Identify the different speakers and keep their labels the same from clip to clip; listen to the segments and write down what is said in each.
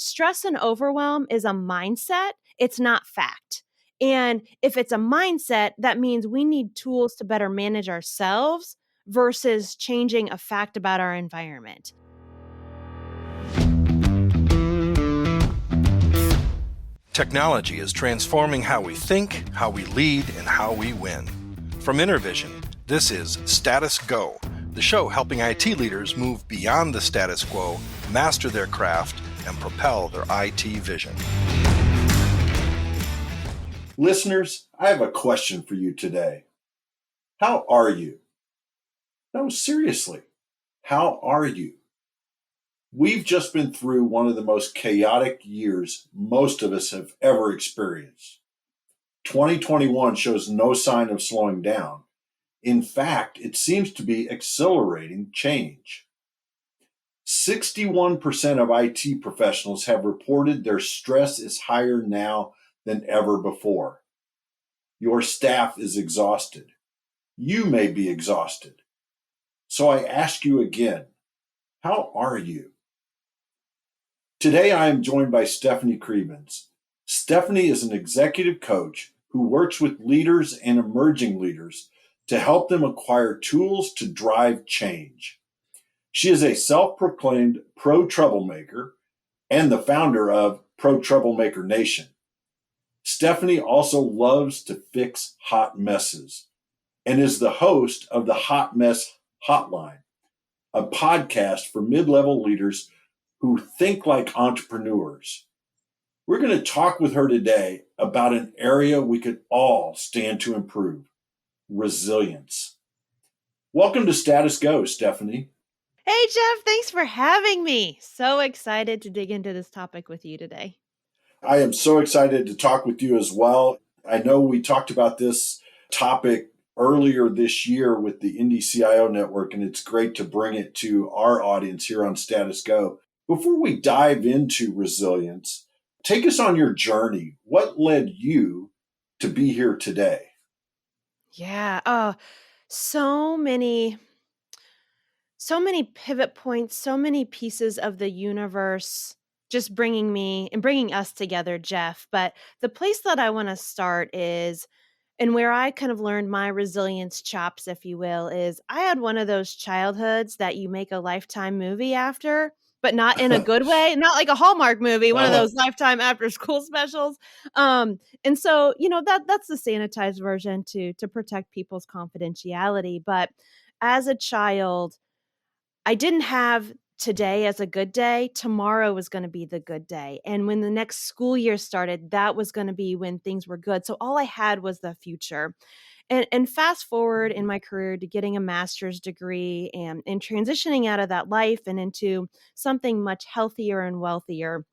Speaker 1: stress and overwhelm is a mindset. It's not fact. And if it's a mindset, that means we need tools to better manage ourselves versus changing a fact about our environment.
Speaker 2: Technology is transforming how we think, how we lead, and how we win. From InterVision, this is Status Go, the show helping IT leaders move beyond the status quo, master their craft, and propel their IT vision.
Speaker 3: Listeners, I have a question for you today. How are you? No, seriously, how are you? We've just been through one of the most chaotic years most of us have ever experienced. 2021 shows no sign of slowing down. In fact, it seems to be accelerating change. 61% of IT professionals have reported their stress is higher now than ever before. Your staff is exhausted. You may be exhausted. So I ask you again, how are you? Today I am joined by Stefanie Krievins. Stefanie is an executive coach who works with leaders and emerging leaders to help them acquire tools to drive change. She is a self-proclaimed pro-troublemaker and the founder of Pro Troublemaker Nation. Stefanie also loves to fix hot messes and is the host of the Hot Mess Hotline, a podcast for mid-level leaders who think like entrepreneurs. We're going to talk with her today about an area we could all stand to improve: resilience. Welcome to Status Go, Stefanie.
Speaker 1: Hey, Jeff, thanks for having me. So excited to dig into this topic with you today.
Speaker 3: I am so excited to talk with you as well. I know we talked about this topic earlier this year with the Indie CIO Network, and it's great to bring it to our audience here on Status Go. Before we dive into resilience, take us on your journey. What led you to be here today?
Speaker 1: Yeah, so many pivot points, so many pieces of the universe just bringing me and bringing us together, Jeff. But the place that I want to start is, and where I kind of learned my resilience chops, if you will, is I had one of those childhoods that you make a Lifetime movie after, but not in a good way, not like a Hallmark movie, one of those Lifetime after school specials. And so, that's the sanitized version to protect people's confidentiality. But as a child, I didn't have today as a good day. Tomorrow was going to be the good day. And when the next school year started, that was going to be when things were good. So all I had was the future. And fast forward in my career to getting a master's degree and transitioning out of that life and into something much healthier and wealthier,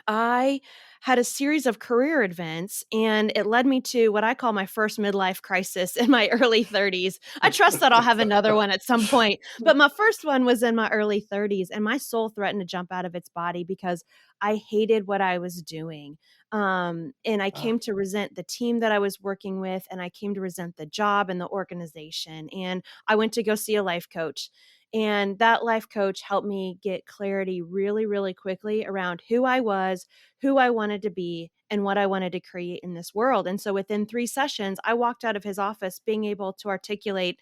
Speaker 1: I had a series of career events, and it led me to what I call my first midlife crisis in my early 30s. I trust that I'll have another one at some point, but my first one was in my early 30s, and my soul threatened to jump out of its body because I hated what I was doing. And I came to resent the team that I was working with, and I came to resent the job and the organization. And I went to go see a life coach. And that life coach helped me get clarity really, really quickly around who I was, who I wanted to be, and what I wanted to create in this world. And so within 3 sessions, I walked out of his office being able to articulate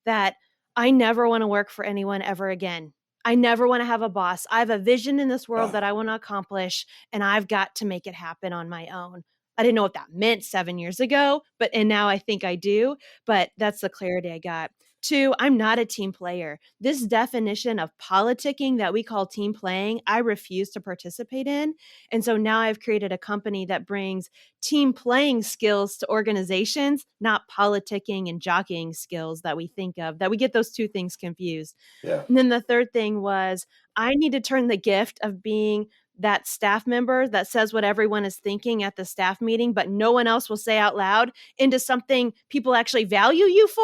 Speaker 1: that I never want to work for anyone ever again. I never want to have a boss. I have a vision in this world that I want to accomplish, and I've got to make it happen on my own. I didn't know what that meant 7 years ago, and now I think I do, but that's the clarity I got. 2, I'm not a team player. This definition of politicking that we call team playing, I refuse to participate in. And so now I've created a company that brings team playing skills to organizations, not politicking and jockeying skills that we think of, that we get those 2 things confused.
Speaker 3: Yeah.
Speaker 1: And then the third thing was I need to turn the gift of being that staff member that says what everyone is thinking at the staff meeting, but no one else will say out loud, into something people actually value you for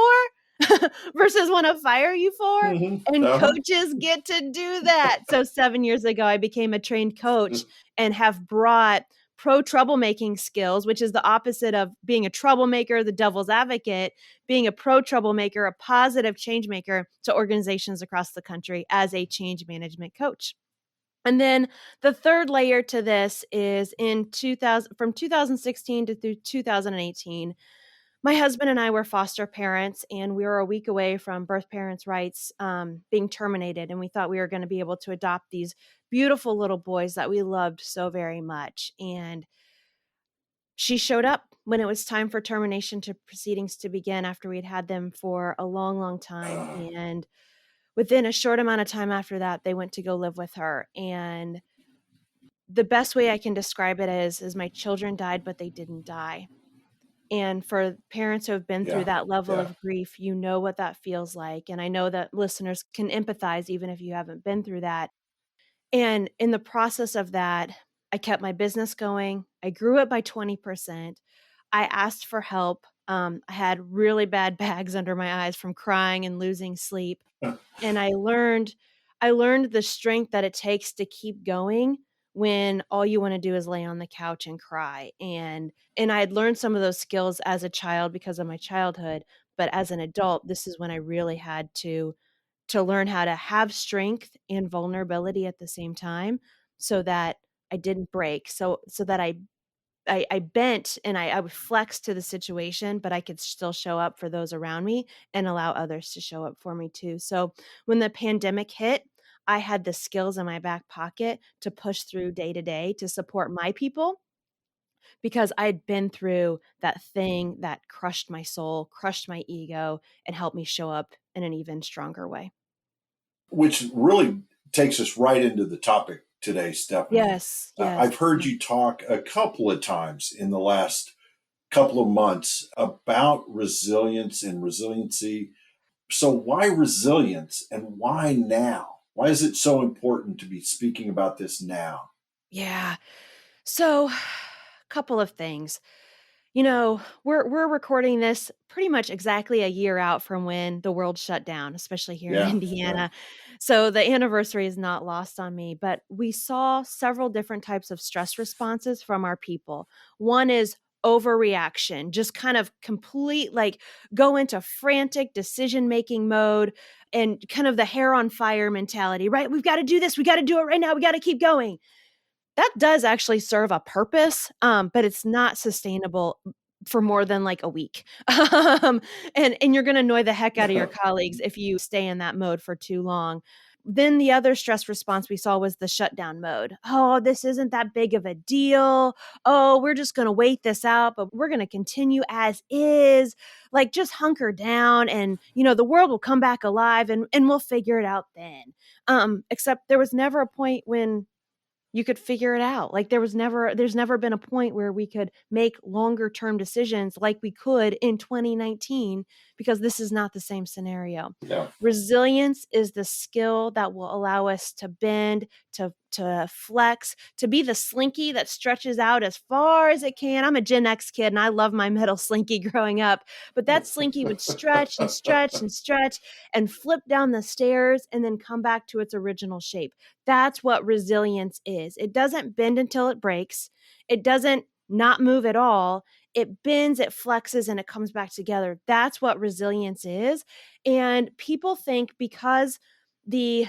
Speaker 1: versus want to fire you for. And coaches get to do that. So 7 years ago, I became a trained coach and have brought pro troublemaking skills, which is the opposite of being a troublemaker, the devil's advocate, being a pro troublemaker, a positive change maker, to organizations across the country as a change management coach. And then the third layer to this is in 2000, from 2016 to through 2018, my husband and I were foster parents, and we were a week away from birth parents' rights being terminated. And we thought we were going to be able to adopt these beautiful little boys that we loved so very much. And she showed up when it was time for termination to proceedings to begin after we'd had them for a long, long time.
Speaker 3: Uh,
Speaker 1: And within a short amount of time after that, they went to go live with her. And the best way I can describe it is my children died, but they didn't die. And for parents who have been through
Speaker 3: yeah,
Speaker 1: that level
Speaker 3: yeah.
Speaker 1: of grief, you know what that feels like. And I know that listeners can empathize even if you haven't been through that. And in the process of that, I kept my business going. I grew it by 20%. I asked for help. I had really bad bags under my eyes from crying and losing sleep. And I learned the strength that it takes to keep going when all you want to do is lay on the couch and cry. And I had learned some of those skills as a child because of my childhood, but as an adult, this is when I really had to learn how to have strength and vulnerability at the same time so that I didn't break. So that I bent and I would flex to the situation, but I could still show up for those around me and allow others to show up for me too. So when the pandemic hit, I had the skills in my back pocket to push through day to day to support my people because I'd been through that thing that crushed my soul, crushed my ego, and helped me show up in an even stronger way.
Speaker 3: Which really takes us right into the topic today, Stephanie.
Speaker 1: Yes, yes.
Speaker 3: I've heard you talk a couple of times in the last couple of months about resilience and resiliency. So, why resilience and why now? Why is it so important to be speaking about this now?
Speaker 1: Yeah. So, a couple of things. You know, we're recording this pretty much exactly a year out from when the world shut down, especially here in
Speaker 3: Yeah, yeah.
Speaker 1: Indiana. So the anniversary is not lost on me, but we saw several different types of stress responses from our people. One is overreaction, just kind of complete like go into frantic decision-making mode and kind of the hair on fire mentality, right? We've got to do this, we got to do it right now, we got to keep going. That does actually serve a purpose, but it's not sustainable for more than, like, a week. Um, and you're gonna annoy the heck out of your colleagues if you stay in that mode for too long. Then the other stress response we saw was the shutdown mode. "Oh, this isn't that big of a deal. Oh, we're just gonna wait this out, but we're gonna continue as is. Like, just hunker down and, the world will come back alive and we'll figure it out then." Except there was never a point when you could figure it out. Like there's never been a point where we could make longer term decisions like we could in 2019 because this is not the same scenario.
Speaker 3: Yeah.
Speaker 1: Resilience is the skill that will allow us to bend, to flex, to be the slinky that stretches out as far as it can. I'm a Gen X kid and I love my metal slinky growing up, but that slinky would stretch and stretch and stretch and flip down the stairs and then come back to its original shape. That's what resilience is. It doesn't bend until it breaks. It doesn't not move at all. It bends, it flexes, and it comes back together. That's what resilience is. And people think because the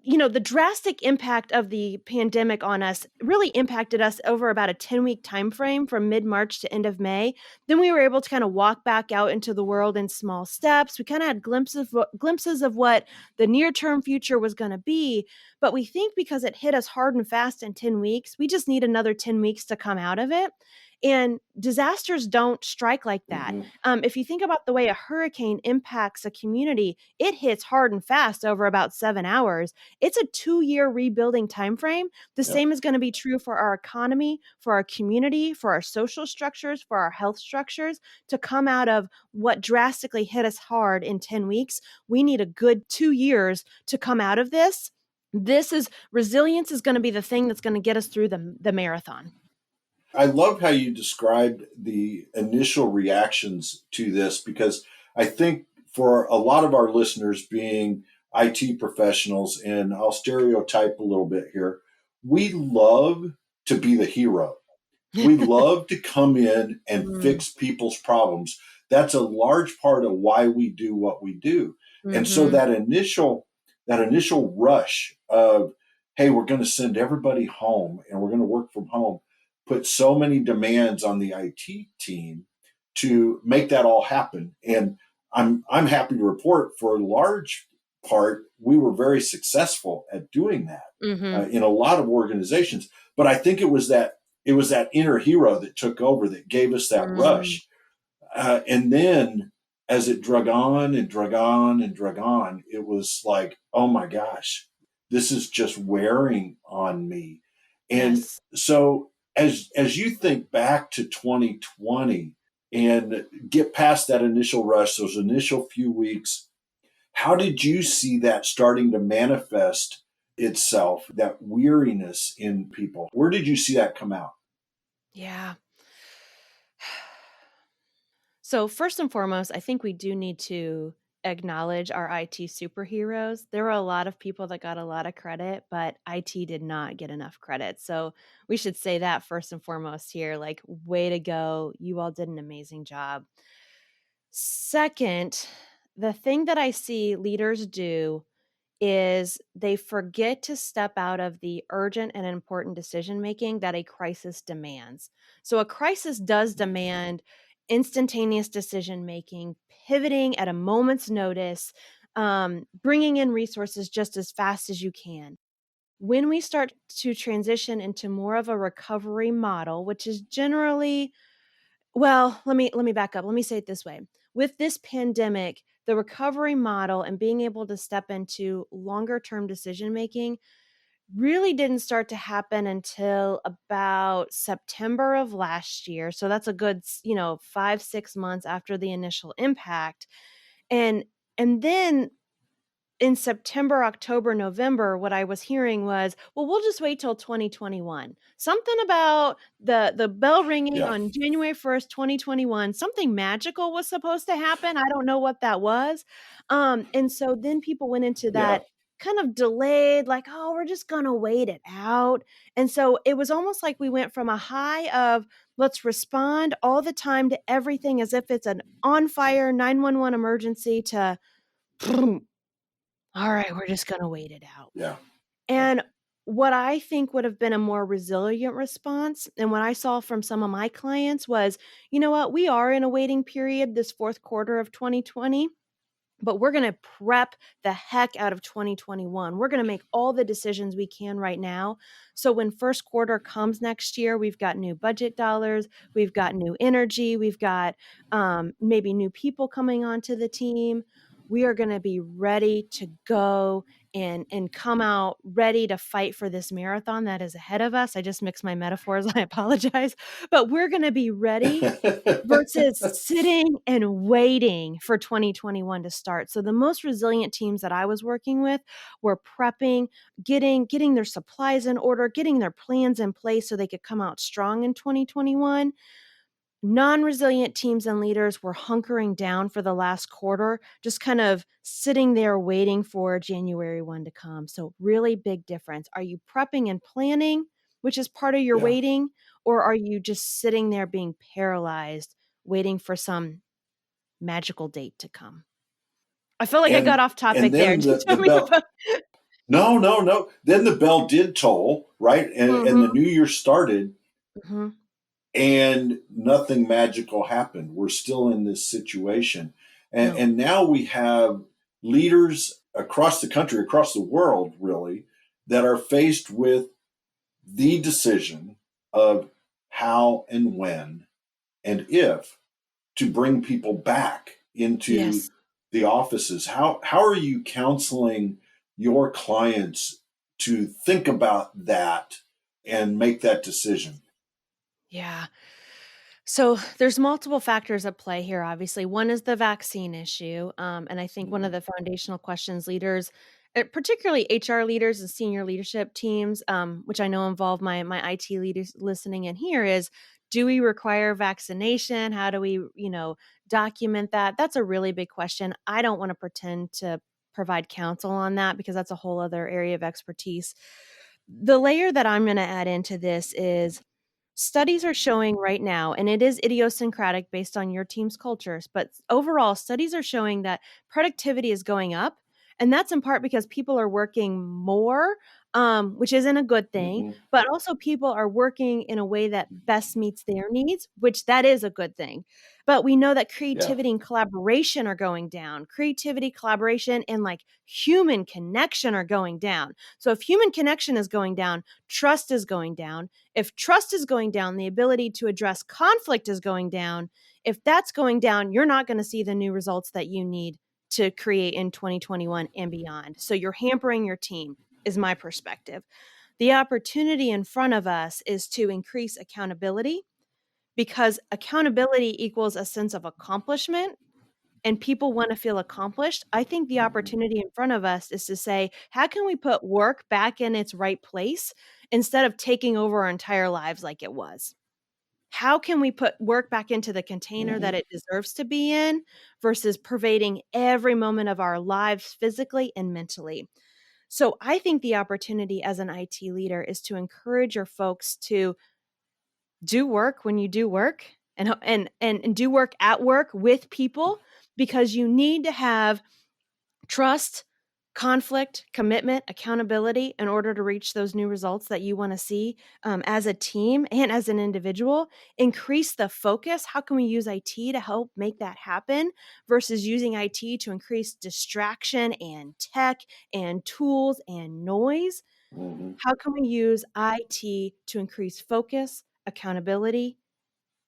Speaker 1: the drastic impact of the pandemic on us really impacted us over about a 10-week time frame from mid-March to end of May. Then we were able to kind of walk back out into the world in small steps. We kind of had glimpses of what the near-term future was going to be, but we think because it hit us hard and fast in 10 weeks, we just need another 10 weeks to come out of it. And disasters don't strike like that.
Speaker 3: Mhm.
Speaker 1: If you think about the way a hurricane impacts a community, it hits hard and fast over about 7 hours. It's a 2-year rebuilding timeframe. The
Speaker 3: Yeah.
Speaker 1: same is going to be true for our economy, for our community, for our social structures, for our health structures. To come out of what drastically hit us hard in 10 weeks, we need a good 2 years to come out of this. Resilience is going to be the thing that's going to get us through the marathon.
Speaker 3: I love how you described the initial reactions to this because I think for a lot of our listeners being IT professionals, and I'll stereotype a little bit here, we love to be the hero. We love to come in and
Speaker 1: Mm,
Speaker 3: fix people's problems. That's a large part of why we do what we do. And so
Speaker 1: mhm.
Speaker 3: that initial rush of, hey, we're going to send everybody home and we're going to work from home, put so many demands on the IT team to make that all happen. And I'm happy to report for a large part, we were very successful at doing that
Speaker 1: Mhm.
Speaker 3: in a lot of organizations. But I think it was that inner hero that took over that gave us that
Speaker 1: Mm.
Speaker 3: rush. And then as it drug on and drug on and drug on, it was like, oh my gosh, this is just wearing on me. And
Speaker 1: Yes.
Speaker 3: so as you think back to 2020 and get past that initial rush, those initial few weeks, how did you see that starting to manifest itself, that weariness in people? Where did you see that come out?
Speaker 1: Yeah. So, first and foremost, I think we do need to acknowledge our IT superheroes. There were a lot of people that got a lot of credit, but IT did not get enough credit. So, we should say that first and foremost here, like, way to go. You all did an amazing job. Second, the thing that I see leaders do is they forget to step out of the urgent and important decision making that a crisis demands. So, a crisis does demand instantaneous decision making, pivoting at a moment's notice, bringing in resources just as fast as you can. When we start to transition into more of a recovery model, which is generally, well, let me back up. Let me say it this way. With this pandemic, the recovery model and being able to step into longer term decision making really didn't start to happen until about September of last year. So that's a good, 5, 6 months after the initial impact. And and then in September, October, November, what I was hearing was, "Well, we'll just wait till 2021." Something about the bell ringing
Speaker 3: Yeah.
Speaker 1: on January 1st, 2021, something magical was supposed to happen. I don't know what that was. And so then people went into
Speaker 3: Yeah.
Speaker 1: that kind of delayed, like, "Oh, we're just gonna wait it out." And so it was almost like we went from a high of, "Let's respond all the time to everything as if it's an on fire 911 emergency," to all right, we're just gonna wait it out.
Speaker 3: Yeah. Yeah.
Speaker 1: And what I think would have been a more resilient response, and what I saw from some of my clients was, you know what? We are in a waiting period this fourth quarter of 2020, but we're gonna prep the heck out of 2021. We're gonna make all the decisions we can right now. So when first quarter comes next year, we've got new budget dollars, we've got new energy, we've got maybe new people coming onto the team. We are gonna be ready to go and come out ready to fight for this marathon that is ahead of us. I just mixed my metaphors. I apologize, but we're gonna be ready versus sitting and waiting for 2021 to start. So the most resilient teams that I was working with were prepping, getting their supplies in order, getting their plans in place so they could come out strong in 2021. Non-resilient teams and leaders were hunkering down for the last quarter, just kind of sitting there waiting for January 1 to come. So really big difference. Are you prepping and planning, which is part of your
Speaker 3: Yeah.
Speaker 1: waiting, or are you just sitting there being paralyzed, waiting for some magical date to come? I feel like I got
Speaker 3: and
Speaker 1: off
Speaker 3: and
Speaker 1: topic there.
Speaker 3: then
Speaker 1: Just
Speaker 3: the
Speaker 1: tell me
Speaker 3: bell,
Speaker 1: about.
Speaker 3: no, no, no, then the bell did toll, right? And the
Speaker 1: Mhm,
Speaker 3: new year started
Speaker 1: mhm.
Speaker 3: and nothing magical happened. We're still in this situation.
Speaker 1: No.
Speaker 3: And now we have leaders across the country, across the world, really, that are faced with the decision of how and when and if to bring people back into
Speaker 1: Yes.
Speaker 3: the offices. How are you counseling your clients to think about that and make that decision?
Speaker 1: Yeah. So there's multiple factors at play here, obviously. One is the vaccine issue. And I think one of
Speaker 3: Mhm.
Speaker 1: the foundational questions leaders, particularly HR leaders and senior leadership teams, which I know involve my IT leaders listening in here, is, do we require vaccination? How do we, document that? That's a really big question. I don't want to pretend to provide counsel on that because that's a whole other area of expertise. The layer that I'm going to add into this is, studies are showing right now, and it is idiosyncratic based on your team's cultures, but overall, studies are showing that productivity is going up. And that's in part because people are working more, which isn't a good thing,
Speaker 3: Hmm.
Speaker 1: but also people are working in a way that best meets their needs, which that is a good thing. But we know that
Speaker 3: Yeah.
Speaker 1: creativity and collaboration are going down. Creativity, collaboration, and like human connection are going down. So if human connection is going down, trust is going down. If trust is going down, the ability to address conflict is going down. If that's going down, you're not going to see the new results that you need to create in 2021 and beyond. So you're hampering your team, is my perspective. The opportunity in front of us is to increase accountability because accountability equals a sense of accomplishment and people want to feel accomplished. I think the
Speaker 3: Hmm.
Speaker 1: opportunity in front of us is to say, how can we put work back in its right place instead of taking over our entire lives like it was? How can we put work back into the container that
Speaker 3: Hmm.
Speaker 1: it deserves to be in versus pervading every moment of our lives physically and mentally? So I think the opportunity as an IT leader is to encourage your folks to do work when you do work and do work at work with people because you need to have trust, conflict, commitment, accountability in order to reach those new results that you want to see as a team and as an individual. Increase the focus. How can we use IT to help make that happen versus using IT to increase distraction and tech and tools and noise?
Speaker 3: Hmm.
Speaker 1: How can we use IT to increase focus, accountability,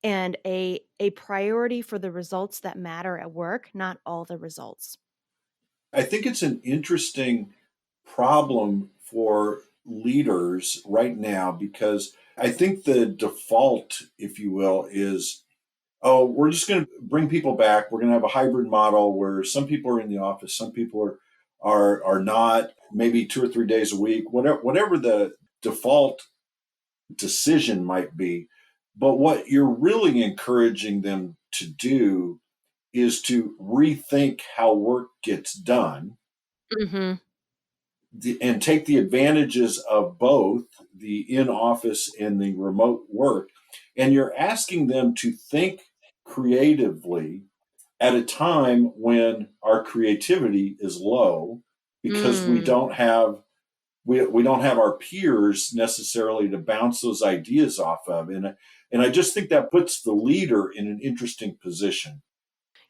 Speaker 1: and a priority for the results that matter at work, not all the results?
Speaker 3: I think it's an interesting problem for leaders right now because I think the default, if you will, is, oh, we're just going to bring people back. We're going to have a hybrid model where some people are in the office, some people are not, maybe 2 or 3 days a week, whatever the default decision might be. But what you're really encouraging them to do is to rethink how work gets done
Speaker 1: Mhm.
Speaker 3: and take the advantages of both the in office and the remote work. And you're asking them to think creatively at a time when our creativity is low because
Speaker 1: Mm.
Speaker 3: we don't have our peers necessarily to bounce those ideas off of. And I just think that puts the leader in an interesting position.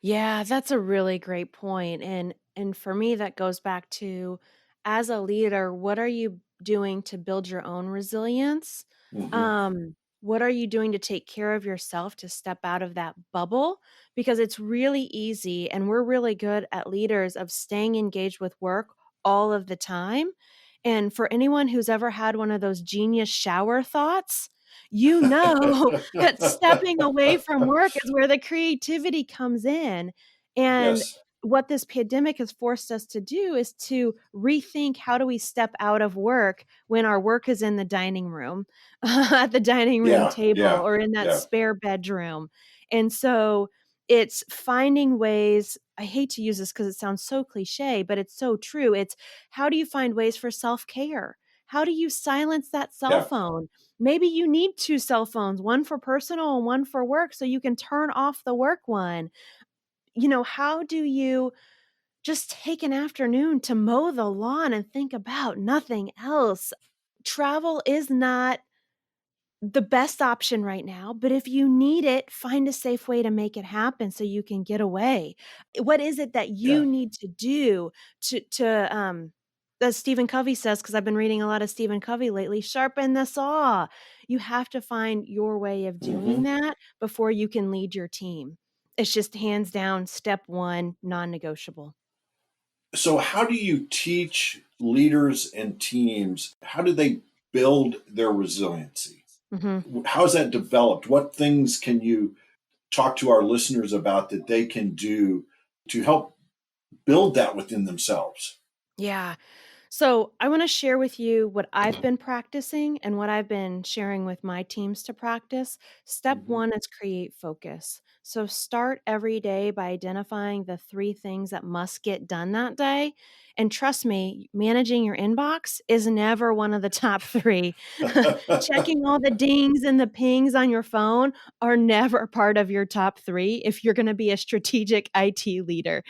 Speaker 1: Yeah, that's a really great point, and for me, that goes back to, as a leader, what are you doing to build your own resilience?
Speaker 3: Hmm.
Speaker 1: What are you doing to take care of yourself to step out of that bubble? Because it's really easy, and we're really good at leaders of staying engaged with work all of the time, and for anyone who's ever had one of those genius shower thoughts, you know that stepping away from work is where the creativity comes in. And
Speaker 3: Yes.
Speaker 1: what this pandemic has forced us to do is to rethink how do we step out of work when our work is in the dining room, at the dining room
Speaker 3: Yeah.
Speaker 1: table,
Speaker 3: Yeah.
Speaker 1: or in that
Speaker 3: Yeah.
Speaker 1: spare bedroom. And so it's finding ways. I hate to use this because it sounds so cliche, but it's so true. It's how do you find ways for self care? How do you silence that cell
Speaker 3: Yeah.
Speaker 1: phone? Maybe you need 2 cell phones, one for personal and one for work, so you can turn off the work one. How do you just take an afternoon to mow the lawn and think about nothing else? Travel is not the best option right now, but if you need it, find a safe way to make it happen so you can get away. What is it that
Speaker 3: Yeah.
Speaker 1: you need to do to as Stephen Covey says, because I've been reading a lot of Stephen Covey lately, sharpen the saw. You have to find your way of doing
Speaker 3: Hmm.
Speaker 1: that before you can lead your team. It's just hands down step one, non-negotiable.
Speaker 3: So, how do you teach leaders and teams? How do they build their resiliency?
Speaker 1: Mhm.
Speaker 3: How is that developed? What things can you talk to our listeners about that they can do to help build that within themselves?
Speaker 1: Yeah. So, I want to share with you what I've been practicing and what I've been sharing with my teams to practice. Step
Speaker 3: Hmm.
Speaker 1: one is create focus. So, start every day by identifying the 3 things that must get done that day And trust me, managing your inbox is never one of the top 3. Checking all the dings and the pings on your phone are never part of your top 3 if you're gonna be a strategic IT leader.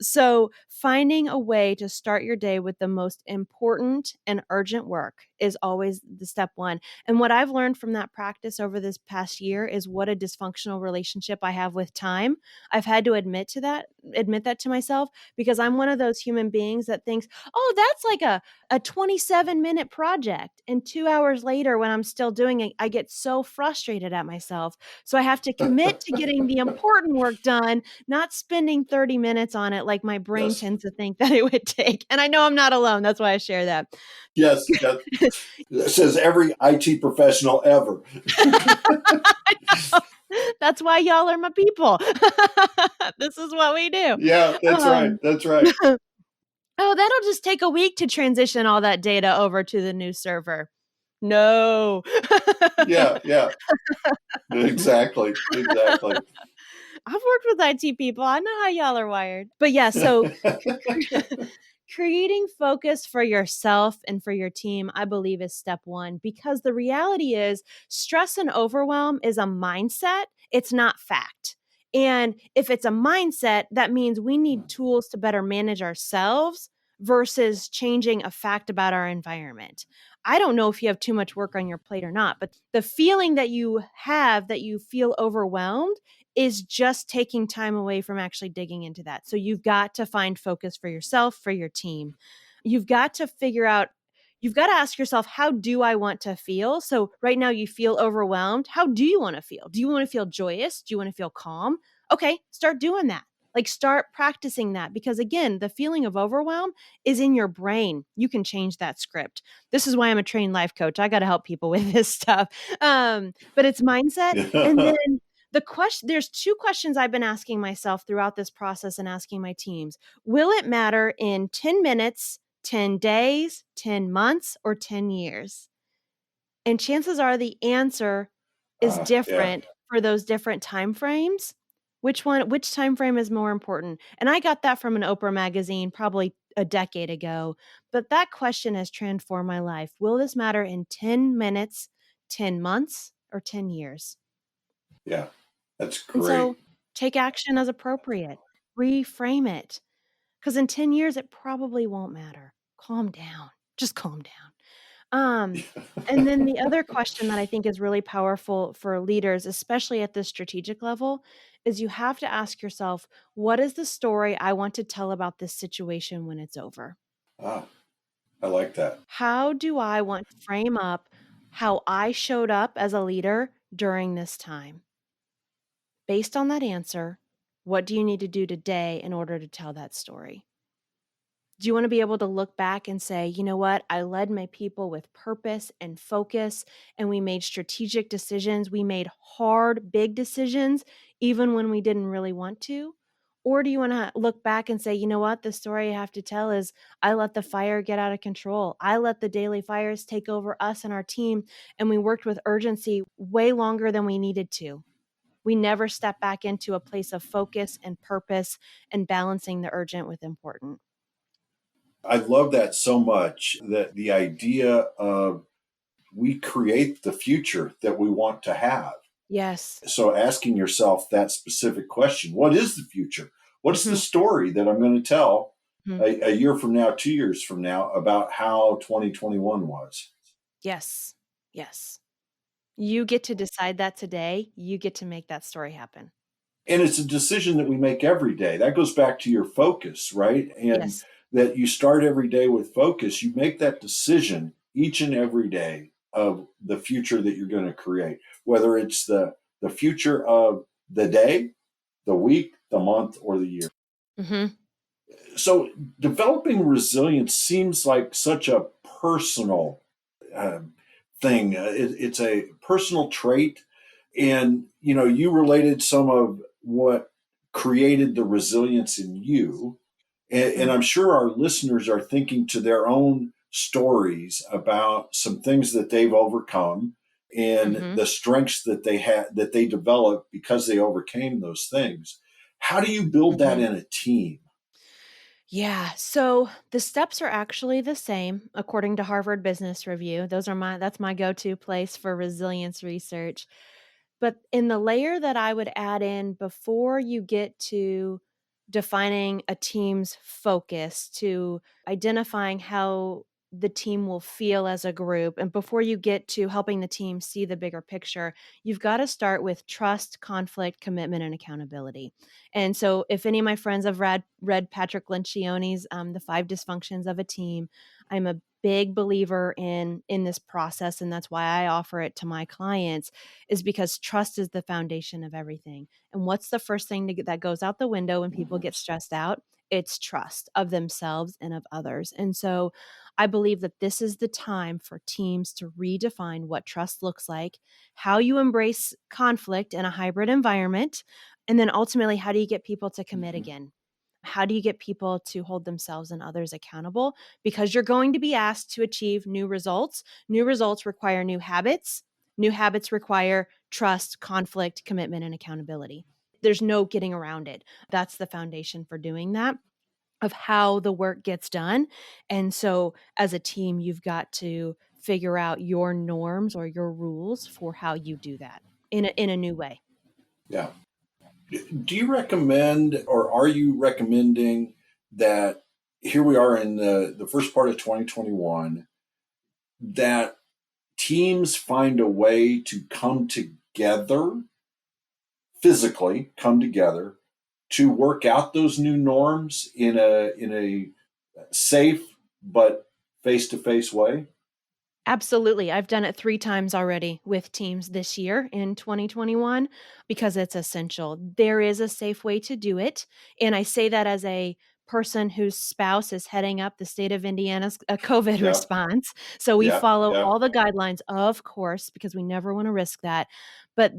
Speaker 1: So, finding a way to start your day with the most important and urgent work is always the step 1. And what I've learned from that practice over this past year is what a dysfunctional relationship I have with time. I've had to admit that to myself because I'm one of those human beings that thinks, "Oh, that's like a 27-minute project." And 2 hours later when I'm still doing it, I get so frustrated at myself. So I have to commit to getting the important work done, not spending 30 minutes on it like my brain
Speaker 3: Yes.
Speaker 1: tends to think that it would take. And I know I'm not alone. That's why I share that.
Speaker 3: Yes. Yes. It says every IT professional ever.
Speaker 1: That's why y'all are my people. This is what we do.
Speaker 3: Yeah, that's right.
Speaker 1: Um,
Speaker 3: That's right.
Speaker 1: oh, that'll just take a week to transition all that data over to the new server. No.
Speaker 3: Yeah. Yeah. Exactly. Exactly.
Speaker 1: I've worked with IT people. I know how y'all are wired. But yeah, so creating focus for yourself and for your team, I believe, is step 1 because the reality is stress and overwhelm is a mindset. It's not fact. And if it's a mindset, that means we need tools to better manage ourselves versus changing a fact about our environment. I don't know if you have too much work on your plate or not, but the feeling that you have that you feel overwhelmed is just taking time away from actually digging into that. So you've got to find focus for yourself, for your team. You've got to figure out, you've got to ask yourself, how do I want to feel? So right now you feel overwhelmed. How do you want to feel? Do you want to feel joyous? Do you want to feel calm? Okay, start doing that. Like start practicing that because again, the feeling of overwhelm is in your brain. You can change that script. This is why I'm a trained life coach. I got to help people with this stuff. But it's mindset. And
Speaker 3: Yeah.
Speaker 1: then there's 2 questions I've been asking myself throughout this process and asking my teams. Will it matter in 10 minutes, 10 days, 10 months, or 10 years? And chances are the answer is
Speaker 3: Yeah.
Speaker 1: different for those different time frames. Which time frame is more important? And I got that from an Oprah magazine probably a decade ago, but that question has transformed my life. Will this matter in 10 minutes, 10 months, or 10 years?
Speaker 3: Yeah. That's
Speaker 1: And
Speaker 3: great.
Speaker 1: so take action as appropriate, reframe it. Because in 10 years, it probably won't matter. Calm down. Just calm down. Um, and then the other question that I think is really powerful for leaders, especially at the strategic level, is you have to ask yourself, what is the story I want to tell about this situation when it's over?
Speaker 3: Ah, I like that.
Speaker 1: How do I want to frame up how I showed up as a leader during this time? Based on that answer, what do you need to do today in order to tell that story? Do you want to be able to look back and say, you know what? I led my people with purpose and focus, and we made strategic decisions. We made hard, big decisions, even when we didn't really want to. Or do you want to look back and say, you know what? The story I have to tell is I let the fire get out of control. I let the daily fires take over us and our team, and we worked with urgency way longer than we needed to. We never stepped back into a place of focus and purpose and balancing the urgent with important.
Speaker 3: I love that so much that the idea of we create the future that we want to have.
Speaker 1: Yes.
Speaker 3: So asking yourself that specific question, what is the future? What's the
Speaker 1: Mhm,
Speaker 3: story that I'm going to tell
Speaker 1: mhm.
Speaker 3: a year from now, 2 years from now about how 2021 was?
Speaker 1: Yes. Yes. You get to decide that today. You get to make that story happen.
Speaker 3: And it's a decision that we make every day. That goes back to your focus, right? And
Speaker 1: Yes.
Speaker 3: that you start every day with focus. You make that decision each and every day of the future that you're going to create, whether it's the future of the day, the week, the month, or the year.
Speaker 1: Mhm.
Speaker 3: So developing resilience seems like such a personal uh, thing. It's a personal trait, and you related some of what created the resilience in you, and
Speaker 1: Mhm.
Speaker 3: I'm sure our listeners are thinking to their own stories about some things that they've overcome and
Speaker 1: Mhm.
Speaker 3: the strengths that they had that they developed because they overcame those things. How do you build that
Speaker 1: Mhm.
Speaker 3: in a team?
Speaker 1: Yeah, so the steps are actually the same according to Harvard Business Review. That's my go-to place for resilience research. But in the layer that I would add in before you get to defining a team's focus, to identifying how the team will feel as a group, and before you get to helping the team see the bigger picture, you've got to start with trust, conflict, commitment, and accountability. And so, if any of my friends have read Patrick Lencioni's The Five Dysfunctions of a Team, I'm a big believer in this process, and that's why I offer it to my clients, is because trust is the foundation of everything. And what's the first thing that goes out the window when people get stressed out? It's trust of themselves and of others. And so I believe that this is the time for teams to redefine what trust looks like, how you embrace conflict in a hybrid environment, and then ultimately, how do you get people to commit
Speaker 3: Mhm.
Speaker 1: again? How do you get people to hold themselves and others accountable? Because you're going to be asked to achieve new results. New results require new habits. New habits require trust, conflict, commitment, and accountability. There's no getting around it. That's the foundation for doing that, of how the work gets done. And so, as a team, you've got to figure out your norms or your rules for how you do that in a new way.
Speaker 3: Yeah. Do you recommend, or are you recommending that here we are in the first part of 2021, that teams find a way to come together, physically come together, to work out those new norms in a safe but face to face way?
Speaker 1: Absolutely. I've done it 3 times already with teams this year in 2021 because it's essential. There is a safe way to do it, and I say that as a person whose spouse is heading up the state of Indiana's, COVID
Speaker 3: Yeah,
Speaker 1: response. So we
Speaker 3: yeah,
Speaker 1: follow
Speaker 3: yeah.
Speaker 1: all the guidelines, of course, because we never wanna risk that, but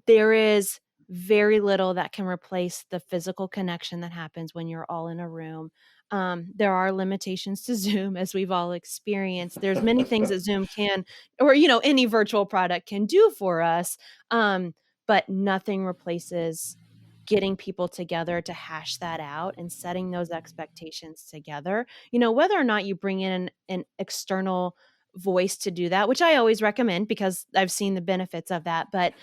Speaker 1: there is very little that can replace the physical connection that happens when you're all in a room. There are limitations to Zoom, as we've all experienced. There's many things that Zoom can, or any virtual product can do for us, but nothing replaces getting people together to hash that out and setting those expectations together. Whether or not you bring in an external voice to do that, which I always recommend because I've seen the benefits of that, but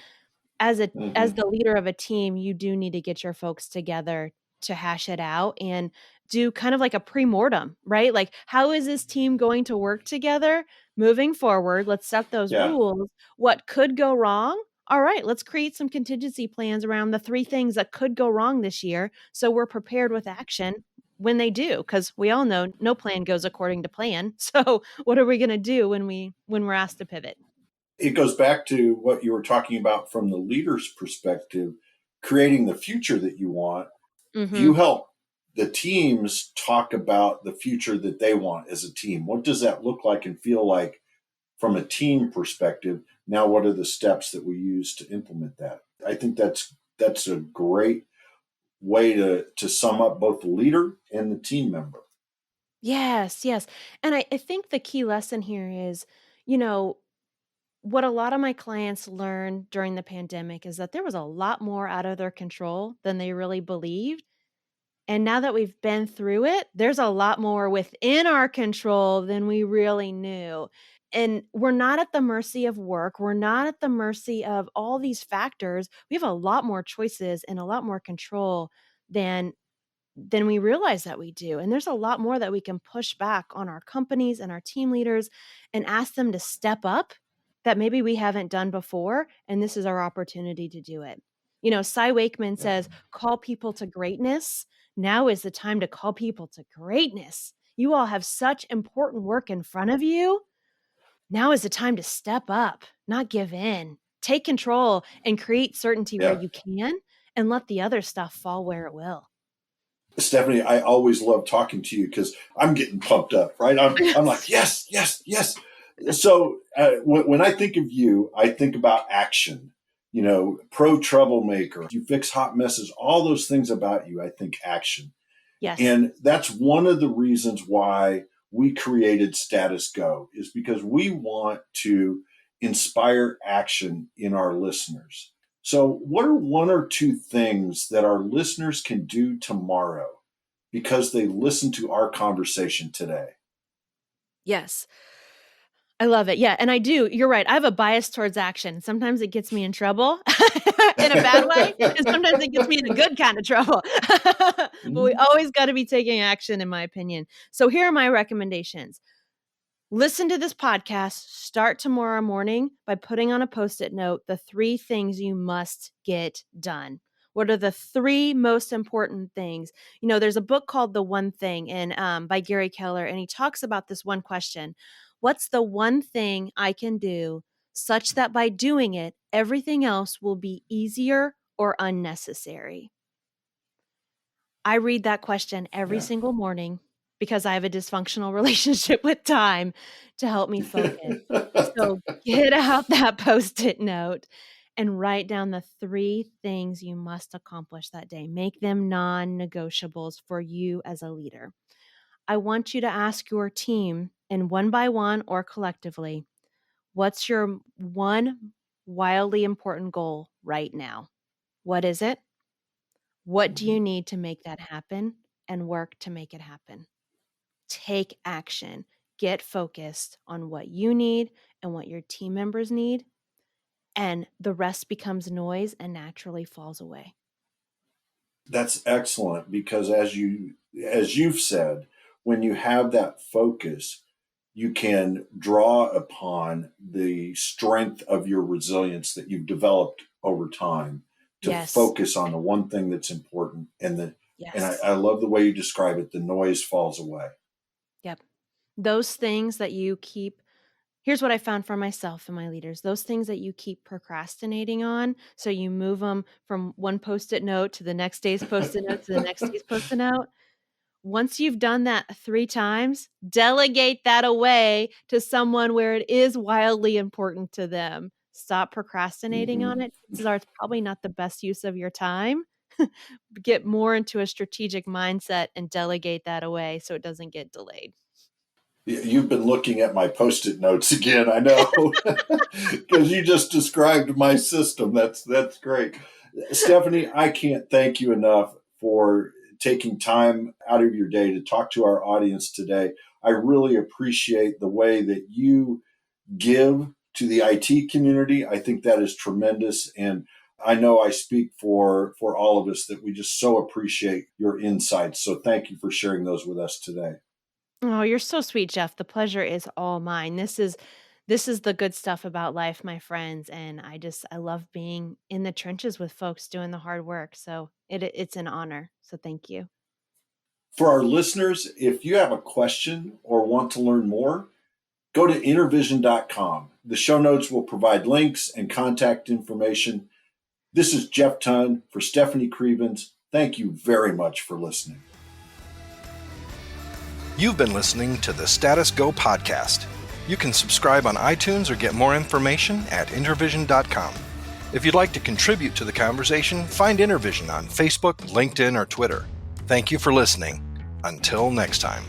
Speaker 1: as
Speaker 3: Hmm.
Speaker 1: the leader of a team, you do need to get your folks together to hash it out and do kind of like a pre-mortem, right? Like, how is this team going to work together moving forward? Let's set those
Speaker 3: Yeah.
Speaker 1: rules. What could go wrong? All right, let's create some contingency plans around the 3 things that could go wrong this year, so we're prepared with action when they do, because we all know no plan goes according to plan. So, what are we gonna do when we're asked to pivot?
Speaker 3: It goes back to what you were talking about from the leader's perspective, creating the future that you want. You
Speaker 1: Mhm.
Speaker 3: help the teams talk about the future that they want as a team. What does that look like and feel like from a team perspective? Now, what are the steps that we use to implement that? I think that's a great way to sum up both the leader and the team member.
Speaker 1: Yes, yes. And I think the key lesson here is, you know, what a lot of my clients learned during the pandemic is that there was a lot more out of their control than they really believed. And now that we've been through it, there's a lot more within our control than we really knew. And we're not at the mercy of work. We're not at the mercy of all these factors. We have a lot more choices and a lot more control than we realize that we do. And there's a lot more that we can push back on our companies and our team leaders and ask them to step up that maybe we haven't done before. And this is our opportunity to do it. Cy Wakeman
Speaker 3: Yeah.
Speaker 1: says, call people to greatness. Now is the time to call people to greatness. You all have such important work in front of you. Now is the time to step up, not give in. Take control and create certainty where
Speaker 3: Yeah.
Speaker 1: you can, and let the other stuff fall where it will.
Speaker 3: Stephanie, I always love talking to you because I'm getting pumped up, right? I'm like,
Speaker 1: Yes.
Speaker 3: yes, yes, yes. So when I think of you, I think about action. Pro troublemaker. You fix hot messes. All those things about you, I think action.
Speaker 1: Yes.
Speaker 3: And that's one of the reasons why we created Status Go, is because we want to inspire action in our listeners. So, what are one or two things that our listeners can do tomorrow because they listened to our conversation today.
Speaker 1: Yes. I love it. Yeah. And I do. You're right. I have a bias towards action. Sometimes it gets me in trouble in a bad way, and sometimes it gets me in a good kind of trouble. But we
Speaker 3: Mhm.
Speaker 1: always got to be taking action, in my opinion. So here are my recommendations. Listen to this podcast. Start tomorrow morning by putting on a Post-it note the 3 things you must get done. What are the 3 most important things? You know, there's a book called The One Thing by Gary Keller, and he talks about this one question. What's the one thing I can do such that by doing it, everything else will be easier or unnecessary? I read that question every
Speaker 3: Yeah.
Speaker 1: single morning because I have a dysfunctional relationship with time to help me focus. So get out that Post-it note and write down the 3 things you must accomplish that day. Make them non-negotiables for you as a leader. I want you to ask your team, and one by one or collectively, what's your one wildly important goal right now? What is it? What do you
Speaker 3: Mhm.
Speaker 1: need to make that happen, and work to make it happen? Take action. Get focused on what you need and what your team members need, and the rest becomes noise and naturally falls away.
Speaker 3: That's excellent because as you've said, when you have that focus, you can draw upon the strength of your resilience that you've developed over time to
Speaker 1: Yes.
Speaker 3: focus on the one thing that's important, and I,
Speaker 1: Yes.
Speaker 3: I love the way you describe it, the noise falls away.
Speaker 1: Yep. Those things that you keep Here's what I found for myself and my leaders. Those things that you keep procrastinating on, so you move them from one Post-it note to the next day's Post-it note to the next day's Post-it note. Once you've done that 3 times, delegate that away to someone where it is wildly important to them. Stop procrastinating on
Speaker 3: Mhm.
Speaker 1: it. Chances are it's probably not the best use of your time. Get more into a strategic mindset and delegate that away so it doesn't get delayed.
Speaker 3: You've been looking at my post-it notes again, I know, because you just described my system. That's great. Stephanie, I can't thank you enough for taking time out of your day to talk to our audience today. I really appreciate the way that you give to the IT community. I think that is tremendous. And I know I speak for all of us that we just so appreciate your insights. So thank you for sharing those with us today.
Speaker 1: Oh, you're so sweet, Jeff. The pleasure is all mine. This is the good stuff about life, my friends, and I love being in the trenches with folks doing the hard work. So it's an honor. So thank you.
Speaker 3: For our listeners, if you have a question or want to learn more, go to intervision.com. The show notes will provide links and contact information. This is Jeff Tunn for Stefanie Krievins. Thank you very much for listening.
Speaker 2: You've been listening to the Status Go podcast. You can subscribe on iTunes or get more information at intervision.com. If you'd like to contribute to the conversation, find Intervision on Facebook, LinkedIn, or Twitter. Thank you for listening. Until next time.